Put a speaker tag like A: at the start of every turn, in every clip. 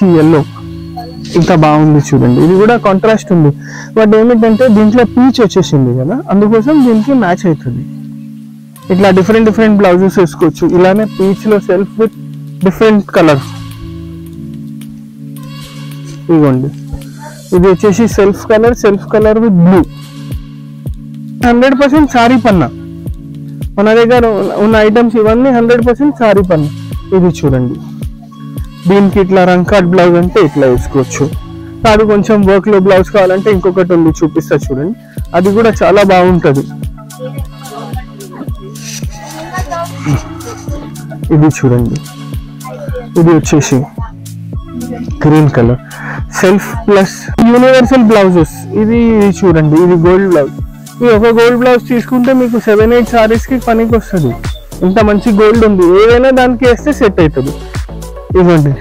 A: కి yellow ఇంకా బాగుంది చూడండి. ఇది కూడా కాంట్రాస్ట్ ఉంది, బట్ ఏమిటంటే దీంట్లో పీచ్ వచ్చేసింది కదా, అందుకోసం దీనికి మ్యాచ్ అవుతుంది. ఇట్లా డిఫరెంట్ డిఫరెంట్ బ్లౌజెస్ వేసుకోవచ్చు. ఇలానే పీచ్ లో సెల్ఫ్ విత్ డిఫరెంట్ కలర్. ఇదిగోండి, ఇది వచ్చేసి self colour with blue. 100% sari పన్నా. మన దగ్గర ఉన్న ఐటమ్స్ ఇవన్నీ 100% సారీ పన్నా. ఇది చూడండి, దీనికి ఇట్లా రంకాట్ బ్లౌజ్ అంటే ఇట్లా వేసుకోవచ్చు. కాదు కొంచెం వర్క్ లో బ్లౌజ్ కావాలంటే ఇంకొకటి ఉంది, చూపిస్తా చూడండి. అది కూడా చాలా బాగుంటది. ఇది చూడండి, ఇది వచ్చేసి green colour self plus universal blouses. ఇది చూడండి, ఇది గోల్డ్ బ్లౌజ్. ఈ ఒక గోల్డ్ బ్లౌజ్ తీసుకుంటే మీకు 7-8 సారీస్ కి పనికి వస్తుంది. ఇంత మంచి గోల్డ్ ఉంది, ఏదైనా దానికి వేస్తే సెట్ అవుతుంది. ఇవ్వండి,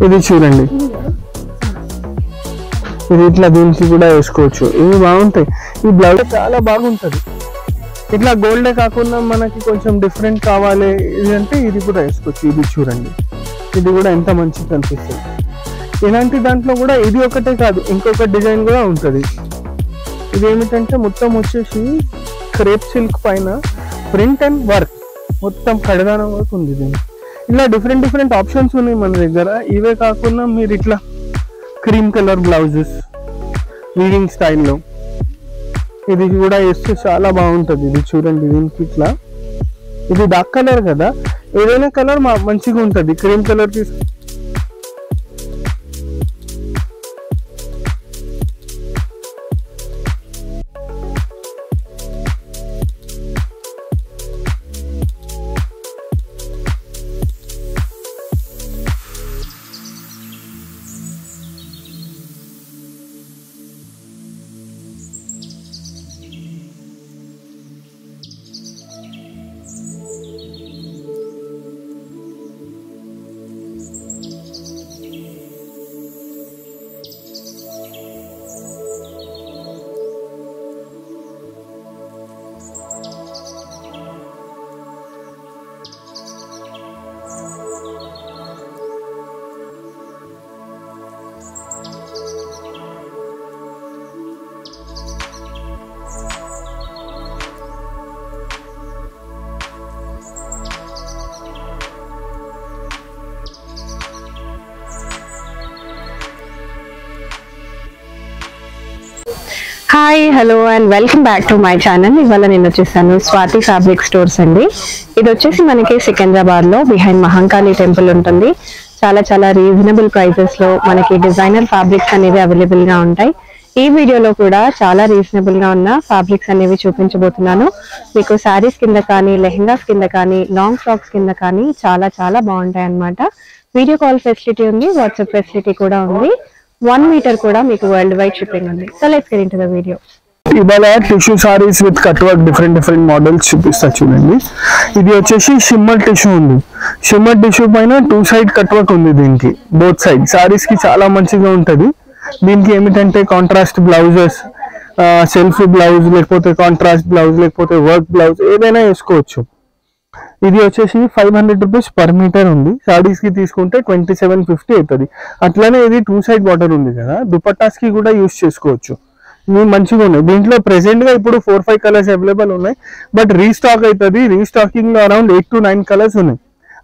A: ఇది చూడండి, ఇది ఇట్లా దీనికి కూడా వేసుకోవచ్చు. ఇవి బాగుంటాయి. ఈ బ్లౌజ్ చాలా బాగుంటది. ఇట్లా గోల్డే కాకుండా మనకి కొంచెం డిఫరెంట్ కావాలి ఇది అంటే ఇది కూడా వేసుకోవచ్చు. ఇది చూడండి, ఇది కూడా ఎంత మంచిగా కనిపిస్తుంది. ఇలాంటి దాంట్లో కూడా ఇది ఒకటే కాదు, ఇంకొక డిజైన్ కూడా ఉంటుంది. ఇది ఏమిటంటే మొత్తం వచ్చేసి క్రేప్ సిల్క్ పైన ప్రింట్ అండ్ వర్క్, మొత్తం కడదానం వర్క్ ఉంది దీనికి. ఇలా డిఫరెంట్ డిఫరెంట్ ఆప్షన్స్ ఉన్నాయి మన దగ్గర. ఇవే కాకుండా మీరు ఇట్లా క్రీమ్ కలర్ బ్లౌజెస్ వీవింగ్ స్టైల్లో ఇది కూడా వేస్తే చాలా బాగుంటుంది. ఇది చూడండి, దీనికి ఇట్లా ఇది డార్క్ కలర్ కదా, ఏదైనా కలర్ మంచిగా ఉంటుంది. క్రీమ్ కలర్ తీసు
B: hi hello and welcome back to my channel. ఇవాళ నేను వచ్చేసాను స్వాతి ఫ్యాబ్రిక్ స్టోర్స్ అండి. ఇది వచ్చేసి మనకి సికింద్రాబాద్ లో బిహైండ్ మహంకాళి టెంపుల్ ఉంటుంది. చాలా చాలా రీజనబుల్ ప్రైసెస్ లో మనకి డిజైనర్ ఫ్యాబ్రిక్స్ అనేవి అవైలబుల్ గా ఉంటాయి. ఈ వీడియోలో కూడా చాలా రీజనబుల్ గా ఉన్న ఫ్యాబ్రిక్స్ అనేవి చూపించబోతున్నాను. మీకు శారీస్ కింద కానీ, లెహెంగాస్ కింద కానీ, లాంగ్ ఫ్రాక్స్ కింద కానీ చాలా చాలా బాగుంటాయి అన్నమాట. వీడియో కాల్ ఫెసిలిటీ ఉంది, వాట్సాప్ ఫెసిలిటీ కూడా ఉంది. 1 మీటర్ కూడా మీకు వరల్డ్ వైడ్ షిప్పింగ్ ఉంది. So let's get into the video.
A: ఇవాళ tissue saris with cut work different models చూపిస్తా చూడండి. ఇది వచ్చేసి షిమ్మర్ టిష్యూ ఉంది. షిమ్మర్ టిష్యూ పైన 2 సైడ్ కట్ వర్క్ ఉంది. దీనికి బోత్ సైడ్ సారీస్ కి చాలా మంచిగా ఉంటది. దీనికి ఏమిటంటే కాంట్రాస్ట్ బ్లౌజెస్, సెల్ఫ్ బ్లౌజ్ లేకపోతే కాంట్రాస్ట్ బ్లౌజ్ లేకపోతే వర్క్ బ్లౌజ్ ఏదైనా వేసుకోవచ్చు. ఇది వచ్చేసి 500 రూపీస్ పర్ మీటర్ ఉంది. సారీస్ కి తీసుకుంటే 2750 అవుతుంది. అట్లానే ఇది 2 సైడ్ బార్డర్ ఉంది కదా, దుపట్టాస్ కి కూడా యూస్ చేసుకోవచ్చు. ఇవి మంచిగా ఉన్నాయి. దీంట్లో ప్రెసెంట్ గా ఇప్పుడు 4-5 కలర్స్ అవైలబుల్ ఉన్నాయి, బట్ రీస్టాక్ అవుతుంది. రీస్టాకింగ్ లో అరౌండ్ 8 to 9 కలర్స్ ఉన్నాయి.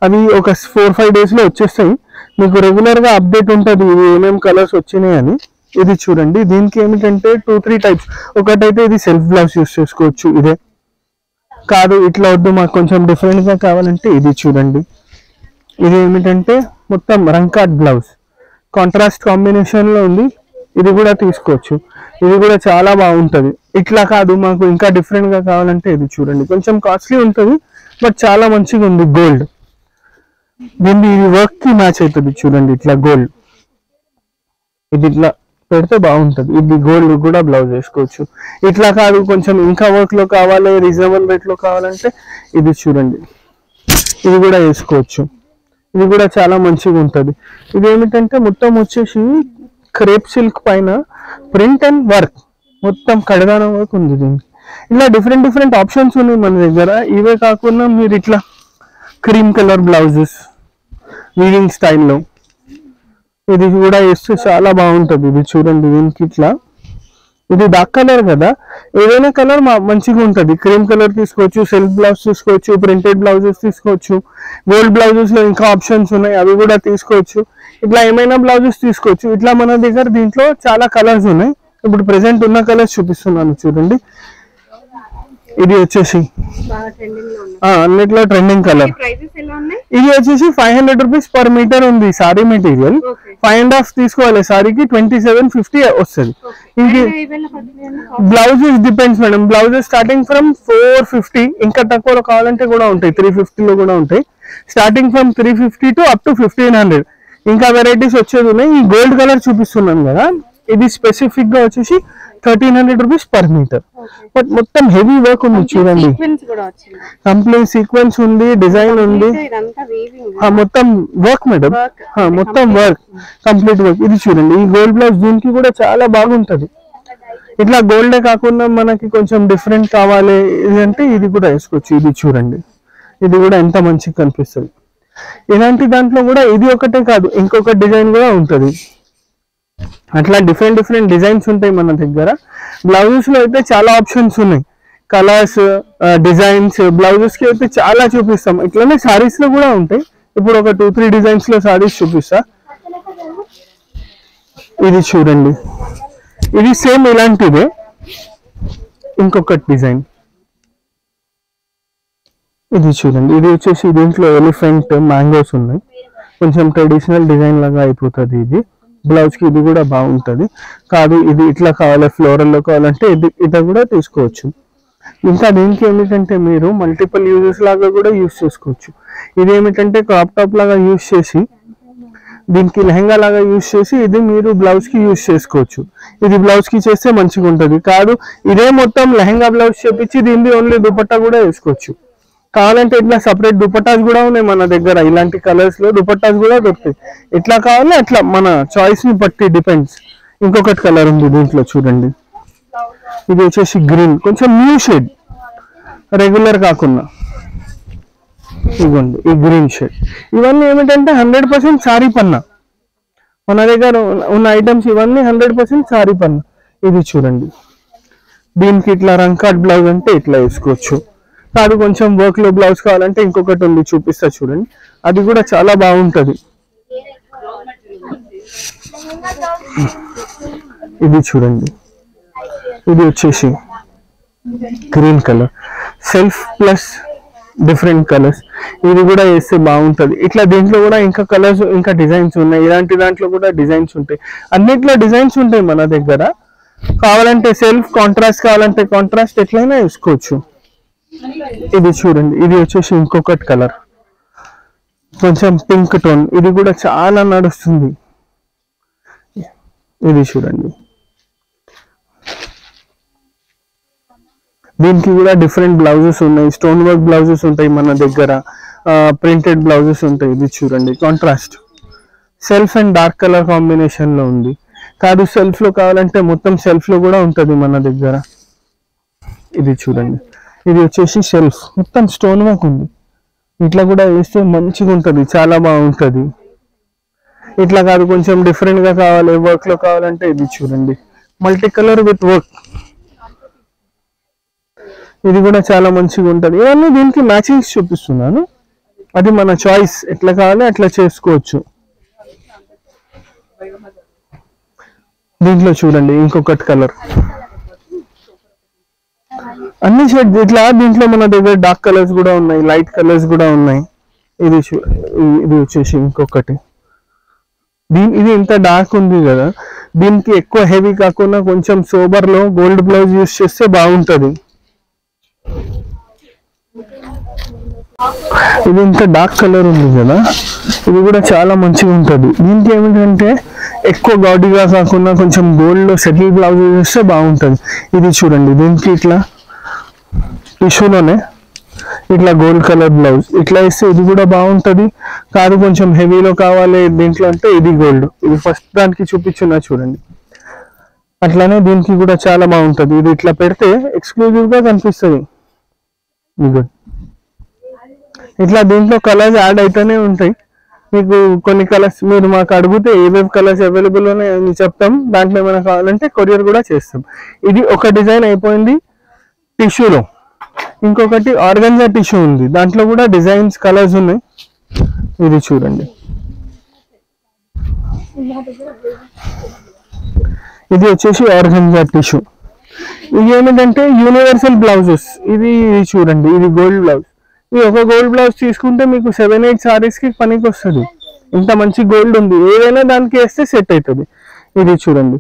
A: అవి ఒక 4-5 డేస్ లో వచ్చేస్తాయి. మీకు రెగ్యులర్ గా అప్డేట్ ఉంటుంది ఇవి ఏమేమి కలర్స్ వచ్చినాయి అని. ఇది చూడండి, దీనికి ఏమిటంటే 2-3 టైప్స్. ఒకటైతే ఇది సెల్ఫ్ బ్లౌజ్ యూస్ చేసుకోవచ్చు. ఇదే కాదు ఇట్లా వద్దు మాకు కొంచెం డిఫరెంట్ గా కావాలంటే ఇది చూడండి. ఇది ఏమిటంటే మొత్తం రంకాట్ బ్లౌజ్ కాంట్రాస్ట్ కాంబినేషన్ లో ఉంది. ఇది కూడా తీసుకోవచ్చు. ఇది కూడా చాలా బాగుంటది. ఇట్లా కాదు మాకు ఇంకా డిఫరెంట్ గా కావాలంటే ఇది చూడండి. కొంచెం కాస్ట్లీ ఉంటుంది, బట్ చాలా మంచిగా ఉంది. గోల్డ్ దీన్ని వర్క్ కి మ్యాచ్ అవుతుంది. చూడండి ఇట్లా గోల్డ్, ఇది ఇట్లా పెడితే బాగుంటది. ఇది గోల్డ్ కూడా బ్లౌజ్ వేసుకోవచ్చు. ఇట్లా కాదు కొంచెం ఇంకా వర్క్ లో కావాలి, రీజనబుల్ రేట్ లో కావాలంటే ఇది చూడండి, ఇది కూడా వేసుకోవచ్చు. ఇది కూడా చాలా మంచిగా ఉంటది. ఇది ఏమిటంటే మొత్తం వచ్చేసి క్రేప్ సిల్క్ పైన ప్రింట్ అండ్ వర్క్, మొత్తం కడదానం వర్క్ ఉంది దీనికి. ఇలా డిఫరెంట్ ఆప్షన్స్ ఉన్నాయి మన దగ్గర. ఇవే కాకుండా మీరు ఇట్లా క్రీమ్ కలర్ బ్లౌజెస్ వీవింగ్ స్టైల్లో, ఇది కూడా వేస్తే చాలా బాగుంటుంది. ఇది చూడండి, దీనికి ఇట్లా ఇది డార్క్ కలర్ కదా, ఏదైనా కలర్ మంచిగా ఉంటుంది. క్రీమ్ కలర్ తీసుకోవచ్చు, సెల్ఫ్ బ్లౌజ్ తీసుకోవచ్చు, ప్రింటెడ్ బ్లౌజెస్ తీసుకోవచ్చు, గోల్డ్ బ్లౌజెస్ లో ఇంకా ఆప్షన్స్ ఉన్నాయి, అవి కూడా తీసుకోవచ్చు. ఇట్లా ఏమైనా బ్లౌజెస్ తీసుకోవచ్చు. ఇట్లా మన దగ్గర దీంట్లో చాలా కలర్స్ ఉన్నాయి. ఇప్పుడు ప్రెసెంట్ ఉన్న కలర్స్ చూపిస్తున్నాను చూడండి. ఇది వచ్చేసి అన్నిట్లో ట్రెండింగ్ కలర్. ఇది వచ్చేసి 500 రూపీస్ పర్ మీటర్ ఉంది సారీ మెటీరియల్. 5.5 తీసుకోవాలి సారీకి 2750 వస్తుంది. ఇది blouses depends madam, blouses starting from 450, ఇంకా తక్కువలో కావాలంటే కూడా ఉంటాయి, 350 లో కూడా ఉంటాయి. Starting from 350 to up to 1500 ఇంకా వెరైటీస్ వచ్చేది ఉన్నాయి. ఈ గోల్డ్ కలర్ చూపిస్తున్నాను కదా, ఇది స్పెసిఫిక్ గా వచ్చేసి 1300 రూపీస్ పర్ మీటర్. బట్ మొత్తం హెవీ వర్క్ ఉంది చూడండి, కంప్లీట్ సీక్వెన్స్ ఉంది, డిజైన్ ఉంది, మొత్తం వర్క్ మేడం, మొత్తం వర్క్, కంప్లీట్ వర్క్. ఇది చూడండి, ఈ గోల్డ్ బ్లౌజ్ దీనికి కూడా చాలా బాగుంటది. ఇట్లా గోల్డే కాకుండా మనకి కొంచెం డిఫరెంట్ కావాలి అంటే ఇది కూడా వేసుకోవచ్చు. ఇది చూడండి, ఇది కూడా ఎంత మంచిగా కనిపిస్తుంది. ఇలాంటి దాంట్లో కూడా ఇది ఒకటే కాదు, ఇంకొక డిజైన్ కూడా ఉంటుంది. అట్లా డిఫరెంట్ డిఫరెంట్ డిజైన్స్ ఉంటాయి మన దగ్గర. బ్లౌజెస్ లో అయితే చాలా ఆప్షన్స్ ఉన్నాయి, కలర్స్, డిజైన్స్. బ్లౌజెస్ కి అయితే చాలా చూపిస్తాం. ఇట్లానే సారీస్ లో కూడా ఉంటాయి. ఇప్పుడు ఒక 2-3 డిజైన్స్ లో సారీస్ చూపిస్తా. ఇది చూడండి, ఇది సేమ్ ఇలాంటిదే, ఇంకొక డిజైన్. ఇది చూడండి, ఇది వచ్చేసి దీంట్లో ఎలిఫెంట్ మ్యాంగోస్ ఉన్నాయి, కొంచెం ట్రెడిషనల్ డిజైన్ లాగా అయిపోతుంది. ఇది బ్లౌజ్ కి ఇది కూడా బాగుంటది. కాదు ఇది ఇట్లా కావాలి, ఫ్లోరల్ లో కావాలంటే ఇది కూడా తీసుకోవచ్చు. ఇంకా దీనికి ఏమిటంటే మీరు మల్టిపుల్ యూజెస్ లాగా కూడా యూజ్ చేసుకోవచ్చు. ఇది ఏమిటంటే క్రాప్ టాప్ లాగా యూజ్ చేసి, దీనికి లెహంగా లాగా యూజ్ చేసి, ఇది మీరు బ్లౌజ్ కి యూజ్ చేసుకోవచ్చు. ఇది బ్లౌజ్ కి చేస్తే మంచిగా ఉంటుంది. కాదు ఇదే మొత్తం లెహంగా బ్లౌజ్ చేపించి దీన్ని ఓన్లీ దుపట్టా కూడా వేసుకోవచ్చు. కావాలంటే ఇట్లా సపరేట్ దుపట్టాస్ కూడా ఉన్నాయి మన దగ్గర. ఇలాంటి కలర్స్ లో దుపట్టాస్ కూడా దొరుకుతాయి. ఎట్లా కావాలి అట్లా, మన చాయిస్ ని బట్టి డిపెండ్స్. ఇంకొకటి కలర్ ఉంది దీంట్లో చూడండి, ఇది వచ్చేసి గ్రీన్, కొంచెం న్యూ షేడ్, రెగ్యులర్ కాకుండా. ఇదిగోండి ఈ గ్రీన్ షేడ్. ఇవన్నీ ఏమిటంటే 100% సారీ పన్నా, మన దగ్గర ఉన్న ఐటమ్స్ ఇవన్నీ 100% సారీ పన్నా. ఇది చూడండి, దీనికి ఇట్లా రంకాట్ బ్లౌజ్ అంటే ఇట్లా వేసుకోవచ్చు. కాదు కొంచెం వర్క్ లో బ్లౌజ్ కావాలంటే ఇంకొకటి ఉంది, చూపిస్తా చూడండి, అది కూడా చాలా బాగుంటది. ఇది చూడండి, ఇది వచ్చేసి green colour, self plus different colours. ఇది కూడా వేస్తే బాగుంటది. ఇట్లా దీంట్లో కూడా ఇంకా కలర్స్, ఇంకా డిజైన్స్ ఉన్నాయి. ఇలాంటి దాంట్లో కూడా డిజైన్స్ ఉంటాయి. అన్నిట్లో డిజైన్స్ ఉంటాయి మన దగ్గర. కావాలంటే సెల్ఫ్, కాంట్రాస్ట్ కావాలంటే కాంట్రాస్ట్, ఎట్లయినా వేసుకోవచ్చు. ఇది చూడండి, ఇది వచ్చేసి ఇంకొకటి కలర్, కొంచెం పింక్ టోన్. ఇది కూడా చాలా నడుస్తుంది. ఇది చూడండి, దీనికి కూడా డిఫరెంట్ బ్లౌజెస్ ఉన్నాయి. స్టోన్ వర్క్ బ్లౌజెస్ ఉంటాయి మన దగ్గర, ప్రింటెడ్ బ్లౌజెస్ ఉంటాయి. ఇది చూడండి, contrast, self and dark colour combination లో ఉంది. కాదు సెల్ఫ్ లో కావాలంటే మొత్తం సెల్ఫ్ లో కూడా ఉంటుంది మన దగ్గర. ఇది చూడండి, ఇది వచ్చేసి సెల్ఫ్, మొత్తం స్టోన్ వర్క్ ఉంది. ఇట్లా కూడా వేస్తే మంచిగా ఉంటుంది, చాలా బాగుంటుంది. ఇట్లా కాదు కొంచెం డిఫరెంట్ గా కావాలి, వర్క్ లో కావాలంటే ఇది చూడండి, మల్టీ కలర్ విత్ వర్క్. ఇది కూడా చాలా మంచిగా ఉంటుంది. ఇవన్నీ దీనికి మ్యాచింగ్స్ చూపిస్తున్నాను, అది మన చాయిస్, ఎట్లా కావాలి అట్లా చేసుకోవచ్చు. దీంట్లో చూడండి ఇంకొకటి కలర్, అన్ని షేడ్ ఇట్లా. దీంట్లో మన దగ్గర డార్క్ కలర్స్ కూడా ఉన్నాయి, లైట్ కలర్స్ కూడా ఉన్నాయి. ఇది ఇది వచ్చేసి ఇంకొకటి. ఇది ఇంత డార్క్ ఉంది కదా, దీనికి ఎక్కువ హెవీ కాకుండా కొంచెం సోబర్ లో గోల్డ్ బ్లౌజ్ యూస్ చేస్తే బాగుంటది. ఇది ఇంత డార్క్ కలర్ ఉంది కదా, ఇది కూడా చాలా మంచిగా ఉంటుంది. దీనికి ఏమిటంటే ఎక్కువ గౌడీగా కాకుండా కొంచెం గోల్డ్ లో సెటిల్ బ్లౌజ్ చేస్తే బాగుంటుంది. ఇది చూడండి, దీనికి ఇట్లా టిష్యూలోనే ఇట్లా గోల్డ్ కలర్ బ్లౌజ్ ఇట్లా వేస్తే ఇది కూడా బాగుంటది. కాదు కొంచెం హెవీలో కావాలి దీంట్లో అంటే ఇది గోల్డ్, ఇది ఫస్ట్ దానికి చూపించున్నా చూడండి. అట్లానే దీనికి కూడా చాలా బాగుంటది. ఇది ఇట్లా పెడితే ఎక్స్క్లూజివ్ గా కనిపిస్తుంది. ఇట్లా దీంట్లో కలర్స్ యాడ్ అయితేనే ఉంటాయి. మీకు కొన్ని కలర్స్ మీరు మాకు అడిగితే ఏవేవి కలర్స్ అవైలబుల్ ఉన్నాయని చెప్తాం. దాంట్లో ఏమైనా కావాలంటే కొరియర్ కూడా చేస్తాం. ఇది ఒక డిజైన్ అయిపోయింది టిష్యూలో. ఇంకొకటి ఆర్గంజా టిష్యూ ఉంది, దాంట్లో కూడా డిజైన్స్ కలర్స్ ఉన్నాయి. ఇది చూడండి, ఇది వచ్చేసి ఆర్గంజా టిష్యూ. ఇది ఏమిటంటే యూనివర్సల్ బ్లౌజెస్. ఇది చూడండి, ఇది గోల్డ్ బ్లౌజ్. ఈ ఒక గోల్డ్ బ్లౌజ్ తీసుకుంటే మీకు 7-8 సారీస్ కి పనికి వస్తుంది. ఇంత మంచి గోల్డ్ ఉంది, ఏదైనా దానికి వేస్తే సెట్ అవుతుంది. ఇది చూడండి,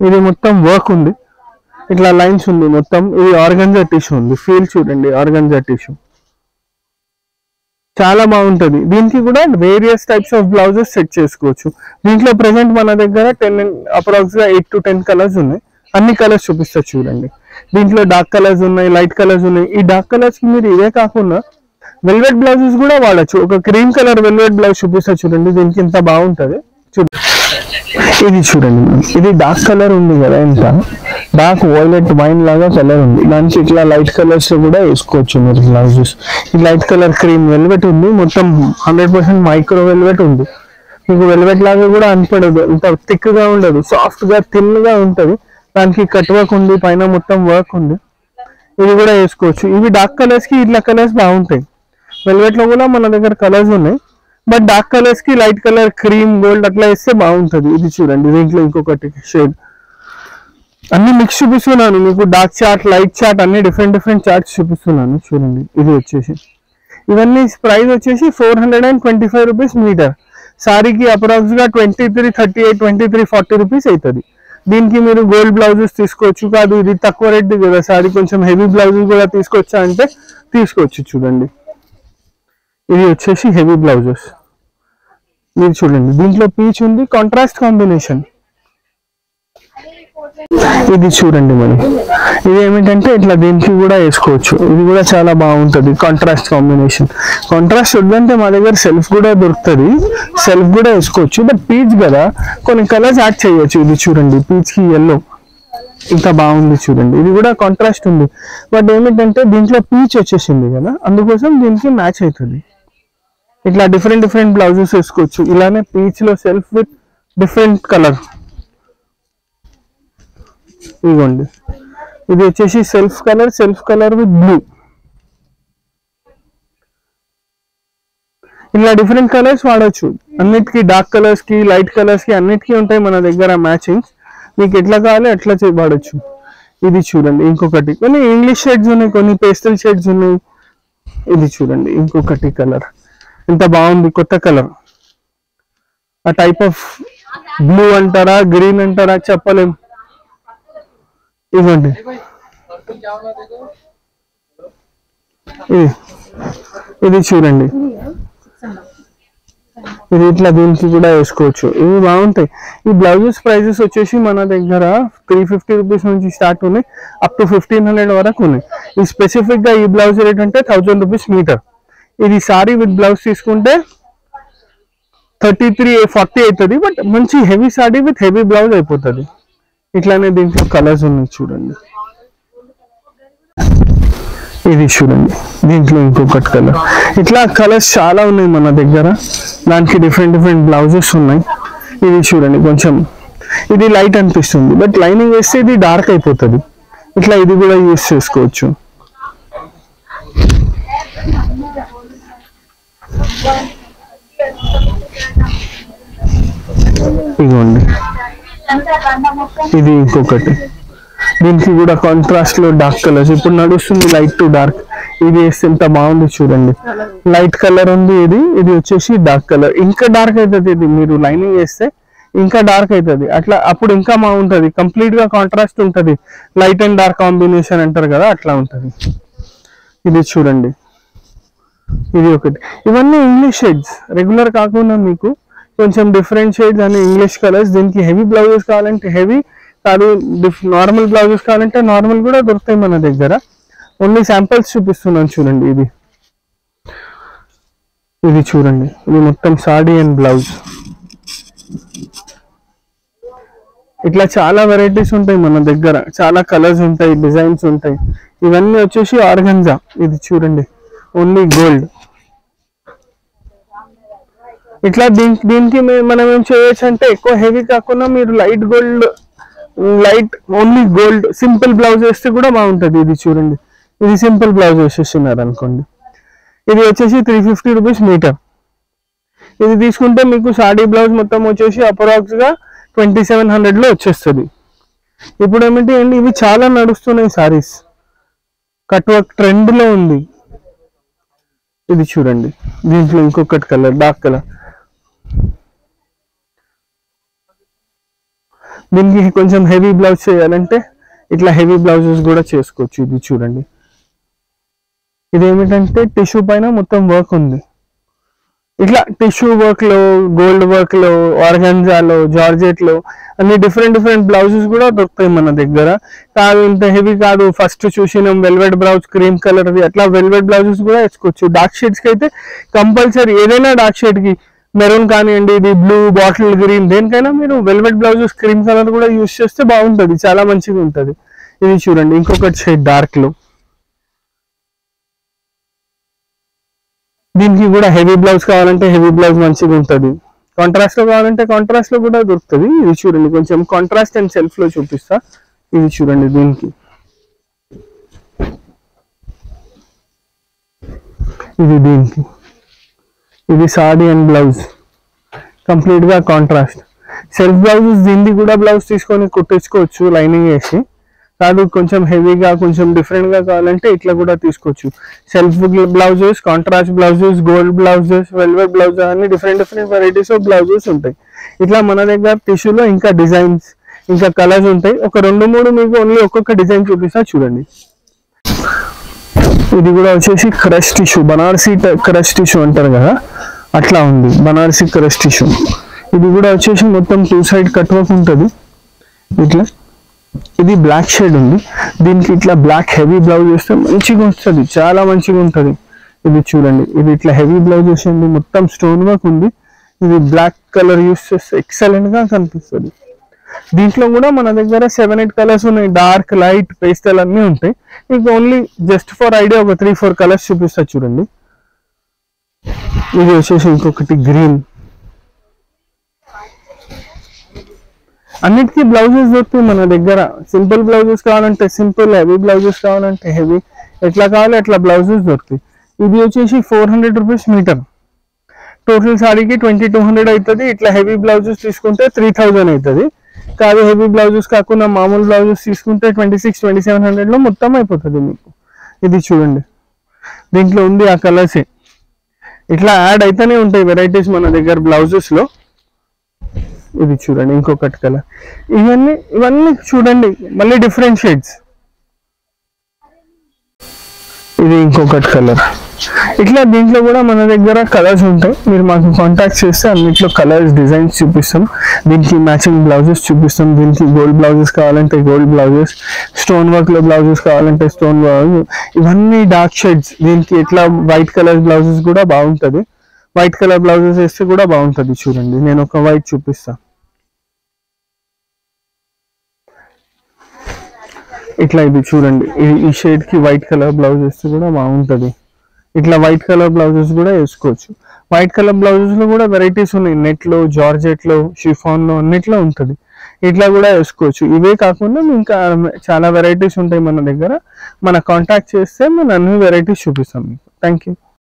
A: ఇది మొత్తం వర్క్ ఉంది, ఇట్లా లైన్స్ ఉంది మొత్తం. ఇది ఆర్గంజా టిష్యూ ఉంది, ఫీల్ చూడండి, ఆర్గంజా టిష్యూ చాలా బాగుంటుంది. దీనికి కూడా various types of blouses set చేసుకోవచ్చు. దీంట్లో ప్రెసెంట్ మన దగ్గర అప్రాక్సిమేట్గా 8 to 10 కలర్స్ ఉన్నాయి. అన్ని కలర్స్ చూపిస్తా చూడండి. దీంట్లో డార్క్ కలర్స్ ఉన్నాయి, లైట్ కలర్స్ ఉన్నాయి. ఈ డార్క్ కలర్స్ కి మీరు ఇవే కాకుండా వెల్వెట్ బ్లౌజెస్ కూడా వాడచ్చు. ఒక క్రీమ్ కలర్ వెల్వెట్ బ్లౌజ్ చూపిస్తా చూడండి, దీనికి ఇంత బాగుంటది. ఇది చూడండి, ఇది డార్క్ కలర్ ఉంది కదా, ఎంత డార్క్ వైలెట్ వైన్ లాగా కలర్ ఉంది. దానికి ఇట్లా లైట్ కలర్స్ కూడా వేసుకోవచ్చు మీరు బ్లౌజెస్. ఈ లైట్ కలర్ క్రీమ్ వెల్వెట్ ఉంది, మొత్తం 100% మైక్రో వెల్వెట్ ఉంది. మీకు వెల్వెట్ లాగా కూడా అనిపడదు, ఇంత థిక్ గా ఉండదు, సాఫ్ట్ గా థిన్ గా ఉంటది. దానికి కట్ వర్క్ ఉంది, పైన మొత్తం వర్క్ ఉంది. ఇది కూడా వేసుకోవచ్చు. ఇవి డార్క్ కలర్స్ కి ఇట్లా కలర్స్ బాగుంటాయి. వెల్వెట్ లో కూడా మన దగ్గర కలర్స్ ఉన్నాయి, బట్ డార్క్ కలర్స్ కి లైట్ కలర్ క్రీమ్ గోల్డ్ అట్లా వేస్తే బాగుంటది. ఇది చూడండి, దీంట్లో ఇంకొకటి షేడ్. అన్ని మిక్స్ చూపిస్తున్నాను మీకు, డార్క్ చార్ట్, లైట్ చార్ట్, అన్ని డిఫరెంట్ చార్ట్స్ చూపిస్తున్నాను చూడండి. ఇది వచ్చేసి ఇవన్నీ ప్రైస్ వచ్చేసి 425 రూపీస్ మీటర్. సారీకి అప్రాక్సిమేట్గా 2338, 2340 రూపీస్ అవుతుంది. దీనికి మీరు గోల్డ్ బ్లౌజెస్ తీసుకోవచ్చు. కాదు ఇది తక్కువ రేట్ కదా సారీ, కొంచెం హెవీ బ్లౌజెస్ కూడా తీసుకోవచ్చా అంటే తీసుకోవచ్చు. చూడండి, ఇది వచ్చేసి హెవీ బ్లౌజెస్. మీరు చూడండి, దీంట్లో పీచ్ ఉంది, కాంట్రాస్ట్ కాంబినేషన్. ఇది చూడండి మరి, ఇది ఏమిటంటే ఇట్లా దీనికి కూడా వేసుకోవచ్చు. ఇది కూడా చాలా బాగుంటుంది, కాంట్రాస్ట్ కాంబినేషన్. కాంట్రాస్ట్ వద్దంటే మా దగ్గర సెల్ఫ్ కూడా దొరుకుతుంది, సెల్ఫ్ కూడా వేసుకోవచ్చు. బట్ పీచ్ కదా, కొన్ని కలర్స్ యాడ్ చేయొచ్చు. ఇది చూడండి, పీచ్ కి ఎల్లో ఇంత బాగుంది చూడండి. ఇది కూడా కాంట్రాస్ట్ ఉంది, బట్ ఏమిటంటే దీంట్లో పీచ్ వచ్చేసింది కదా, అందుకోసం దీనికి మ్యాచ్ అవుతుంది. ఇట్లా డిఫరెంట్ బ్లౌజెస్ వేసుకోవచ్చు. ఇలానే పీచ్ లో సెల్ఫ్ విత్ డిఫరెంట్ కలర్. ఇదిగోండి, ఇది వచ్చేసి సెల్ఫ్ కలర్ విత్ బ్లూ. ఇలా డిఫరెంట్ కలర్స్ వాడచ్చు. అన్నిటికీ డార్క్ కలర్స్ కి, లైట్ కలర్స్ కి అన్నిటికీ ఉంటాయి మన దగ్గర మ్యాచింగ్స్. మీకు ఎట్లా కావాలి అట్లా వాడచ్చు. ఇది చూడండి, ఇంకొకటి కొన్ని ఇంగ్లీష్ షేడ్స్ ఉన్నాయి, కొన్ని పేస్టల్ షేడ్స్ ఉన్నాయి. ఇది చూడండి, ఇంకొకటి కలర్ ఎంత బాగుంది, కొత్త కలర్. ఆ టైప్ ఆఫ్ బ్లూ అంటారా, గ్రీన్ అంటారా చెప్పలేం. ఇవ్వండి, ఇది చూడండి, ఇది ఇట్లా దీనికి కూడా వేసుకోవచ్చు. ఇవి బాగుంటాయి. ఈ బ్లౌజెస్ ప్రైజెస్ వచ్చేసి మన దగ్గర 350 రూపీస్ నుంచి స్టార్ట్ ఉన్నాయి, అప్ టు 1500 వరకు ఉన్నాయి. ఈ స్పెసిఫిక్ గా ఈ బ్లౌజ్ రేట్ అంటే 1000 రూపీస్ మీటర్. ఇది సారీ విత్ బ్లౌజ్ తీసుకుంటే 3340 అవుతుంది. బట్ మంచి heavy sorry with heavy blouse అయిపోతుంది. ఇట్లానే దీంట్లో కలర్స్ ఉన్నాయి చూడండి. ఇది చూడండి, దీంట్లో ఇంకొకటి కలర్. ఇట్లా కలర్స్ చాలా ఉన్నాయి మన దగ్గర, దానికి డిఫరెంట్ బ్లౌజెస్ ఉన్నాయి. ఇది చూడండి, కొంచెం ఇది లైట్ అనిపిస్తుంది, బట్ లైనింగ్ వేస్తే ఇది డార్క్ అయిపోతుంది. ఇట్లా ఇది కూడా యూస్ చేసుకోవచ్చు. ఇదిగోండి, ఇది ఇంకొకటి. దీనికి కూడా కాంట్రాస్ట్ లో డార్క్ కలర్స్ ఇప్పుడు నడుస్తుంది, లైట్ టు డార్క్. ఇది వేస్తే ఎంత బాగుంది చూడండి, లైట్ కలర్ ఉంది. ఇది వచ్చేసి డార్క్ కలర్, ఇంకా డార్క్ అవుతుంది. ఇది మీరు లైనింగ్ వేస్తే ఇంకా డార్క్ అవుతుంది. అట్లా అప్పుడు ఇంకా బాగుంటుంది, కంప్లీట్ గా కాంట్రాస్ట్ ఉంటుంది. లైట్ అండ్ డార్క్ కాంబినేషన్ అంటారు కదా, అట్లా ఉంటుంది. ఇది చూడండి, ఇది ఒకటి. ఇవన్నీ ఇంగ్లీష్ షేడ్స్, రెగ్యులర్ కాకుండా మీకు కొంచెం డిఫరెంట్ షేడ్స్ అని ఇంగ్లీష్ కలర్స్. దీనికి హెవీ బ్లౌజెస్ కావాలంటే హెవీ, కాదు నార్మల్ బ్లౌజెస్ కావాలంటే నార్మల్ కూడా దొరుకుతాయి మన దగ్గర. ఓన్లీ శాంపిల్స్ చూపిస్తున్నాను చూడండి. ఇది చూడండి, ఇది మొత్తం సాడీ అండ్ బ్లౌజ్. ఇట్లా చాలా వెరైటీస్ ఉంటాయి మన దగ్గర, చాలా కలర్స్ ఉంటాయి, డిజైన్స్ ఉంటాయి. ఇవన్నీ వచ్చేసి ఆర్గంజా. ఇది చూడండి, ఓన్లీ గోల్డ్. ఇట్లా దీనికి మనం ఏం చేయొచ్చు అంటే ఎక్కువ హెవీ కాకుండా మీరు light gold, light only gold simple blouse వేస్తే కూడా బాగుంటుంది. ఇది చూడండి, ఇది సింపుల్ బ్లౌజ్ వేసేస్తున్నారు అనుకోండి. ఇది వచ్చేసి 350 రూపీస్ మీటర్. ఇది తీసుకుంటే మీకు సాడీ బ్లౌజ్ మొత్తం వచ్చేసి అప్రాక్స్గా 2700లో వచ్చేస్తుంది. ఇప్పుడు ఏమిటి అండి, ఇవి చాలా నడుస్తున్నాయి సారీస్, కట్ వర్క్ ట్రెండ్లో ఉంది. ఇది చూడండి, దీంట్లో ఇంకొకటి కలర్, డార్క్ కలర్. దీనికి కొంచెం హెవీ బ్లౌజ్ చేయాలంటే ఇట్లా హెవీ బ్లౌజెస్ కూడా చేసుకోవచ్చు. ఇది చూడండి, ఇది ఏమిటంటే టిష్యూ పైన మొత్తం వర్క్ ఉంది. ఇట్లా టిష్యూ వర్క్ లో, గోల్డ్ వర్క్ లో, ఆర్గంజాలో, జార్జెట్ లో అన్ని డిఫరెంట్ బ్లౌజెస్ కూడా దొరుకుతాయి మన దగ్గర. కాదు ఇంత హెవీ కాదు, ఫస్ట్ చూసినాం వెల్వెట్ బ్లౌజ్ క్రీమ్ కలర్, అట్లా వెల్వెట్ బ్లౌజెస్ కూడా వేసుకోవచ్చు. డార్క్ షేడ్స్ కి అయితే కంపల్సరీ ఏదైనా డార్క్ షేడ్ కి, మెరూన్ కానివ్వండి, ఇది బ్లూ, బాటిల్ గ్రీన్, దేనికైనా మీరు వెల్వెట్ బ్లౌజెస్ క్రీమ్ కలర్ కూడా యూస్ చేస్తే బాగుంటుంది, చాలా మంచిగా ఉంటుంది. ఇది చూడండి ఇంకొకటి షేడ్ డార్క్ లో, దీనికి కూడా హెవీ బ్లౌజ్ కావాలంటే హెవీ బ్లౌజ్ మంచిగా ఉంటుంది. కాంట్రాస్ట్ లో కావాలంటే కాంట్రాస్ట్ లో కూడా దొరుకుతుంది. ఇది చూడండి కొంచెం కాంట్రాస్ట్ అండ్ సెల్ఫ్ లో చూపిస్తా. ఇది చూడండి, దీనికి దీనికి ఇది సాడీ అండ్ బ్లౌజ్ కంప్లీట్ గా కాంట్రాస్ట్. సెల్ఫ్ బ్లౌజెస్ దీనికి కూడా బ్లౌజ్ తీసుకొని కుట్టించుకోవచ్చు లైనింగ్ వేసి. కాదు కొంచెం హెవీగా, కొంచెం డిఫరెంట్ గా కావాలంటే ఇట్లా కూడా తీసుకోవచ్చు. Self blouses, contrast blouses, gold blouses, velvet blouses అన్ని డిఫరెంట్ వెరైటీస్ ఆఫ్ బ్లౌజెస్ ఉంటాయి. ఇట్లా మన దగ్గర టిష్యూలో ఇంకా డిజైన్స్, ఇంకా కలర్స్ ఉంటాయి. ఒక 2-3 మీకు ఓన్లీ ఒక్కొక్క డిజైన్ చూపిస్తా చూడండి. ఇది కూడా వచ్చేసి crush tissue, Banarasi crush tissue అంటారు కదా, అట్లా ఉంది బనారసీ క్రష్ టిష్యూ. ఇది కూడా వచ్చేసి మొత్తం 2 సైడ్ కట్ వర్క్ ఉంటుంది ఇట్లా. ఇది బ్లాక్ షేడ్ ఉంది, దీనికి ఇట్లా బ్లాక్ హెవీ బ్లౌజ్ వేస్తే మంచిగా వస్తుంది, చాలా మంచిగా ఉంటుంది. ఇది చూడండి, ఇది ఇట్లా హెవీ బ్లౌజ్ వేసింది, మొత్తం స్టోన్ వర్క్ ఉంది. ఇది బ్లాక్ కలర్ యూస్ చేస్తే ఎక్సలెంట్ గా కనిపిస్తుంది. దీంట్లో కూడా మన దగ్గర 7-8 కలర్స్ ఉన్నాయి, డార్క్, లైట్, పేస్టల్ అన్నీ ఉంటాయి. మీకు ఓన్లీ జస్ట్ ఫర్ ఐడియా ఒక 3-4 కలర్స్ చూపిస్తా చూడండి. ఇది వచ్చేసి ఇంకొకటి గ్రీన్. అన్నిటికీ బ్లౌజెస్ దొరుకుతాయి మన దగ్గర. సింపుల్ బ్లౌజెస్ కావాలంటే సింపుల్, హెవీ బ్లౌజెస్ కావాలంటే హెవీ, ఎట్లా కావాలి అట్లా బ్లౌజెస్ దొరుకుతాయి. ఇది వచ్చేసి 400 రూపీస్ మీటర్. టోటల్ సారీకి 2200 అవుతుంది. ఇట్లా హెవీ బ్లౌజెస్ తీసుకుంటే 3000 అవుతుంది. కాదు హెవీ బ్లౌజెస్ కాకుండా మామూలు బ్లౌజెస్ తీసుకుంటే 2600-2700లో మొత్తం అయిపోతుంది మీకు. ఇది చూడండి, దీంట్లో ఉంది ఆ కలర్సే. ఇట్లా యాడ్ అయితేనే ఉంటాయి వెరైటీస్ మన దగ్గర బ్లౌజెస్ లో. ఇది చూడండి ఇంకొకటి కలర్. ఇవన్నీ చూడండి మళ్ళీ డిఫరెంట్ షేడ్స్. ఇది ఇంకొకటి కలర్. ఇట్లా దీంట్లో కూడా మన దగ్గర కలర్స్ ఉంటాయి. మీరు మాకు కాంటాక్ట్ చేస్తే అన్నిట్లో కలర్స్, డిజైన్స్ చూపిస్తాం. దీనికి మ్యాచింగ్ బ్లౌజెస్ చూపిస్తాం. దీనికి గోల్డ్ బ్లౌజెస్ కావాలంటే గోల్డ్ బ్లౌజెస్, స్టోన్ వర్క్ లో బ్లౌజెస్ కావాలంటే స్టోన్ వర్క్, ఇవన్నీ డార్క్ షేడ్స్. దీనికి ఇట్లా వైట్ కలర్ బ్లౌజెస్ కూడా బాగుంటుంది. వైట్ కలర్ బ్లౌజెస్ వేస్తే కూడా బాగుంటుంది. చూడండి నేను ఒక వైట్ చూపిస్తా. ఇట్లా ఇది చూడండి, ఈ షేడ్ కి వైట్ కలర్ బ్లౌజ్ వేస్తే కూడా బాగుంటుంది. ఇట్లా వైట్ కలర్ బ్లౌజెస్ కూడా వేసుకోవచ్చు. వైట్ కలర్ బ్లౌజెస్ లో కూడా వెరైటీస్ ఉన్నాయి, నెట్ లో, జార్జెట్ లో, షిఫాన్ లో, అన్నిట్లో ఉంటుంది. ఇట్లా కూడా వేసుకోవచ్చు. ఇవే కాకుండా ఇంకా చాలా వెరైటీస్ ఉంటాయి మన దగ్గర. మన కాంటాక్ట్ చేస్తే మనం అన్ని వెరైటీస్ చూపిస్తాం మీకు. Thank you.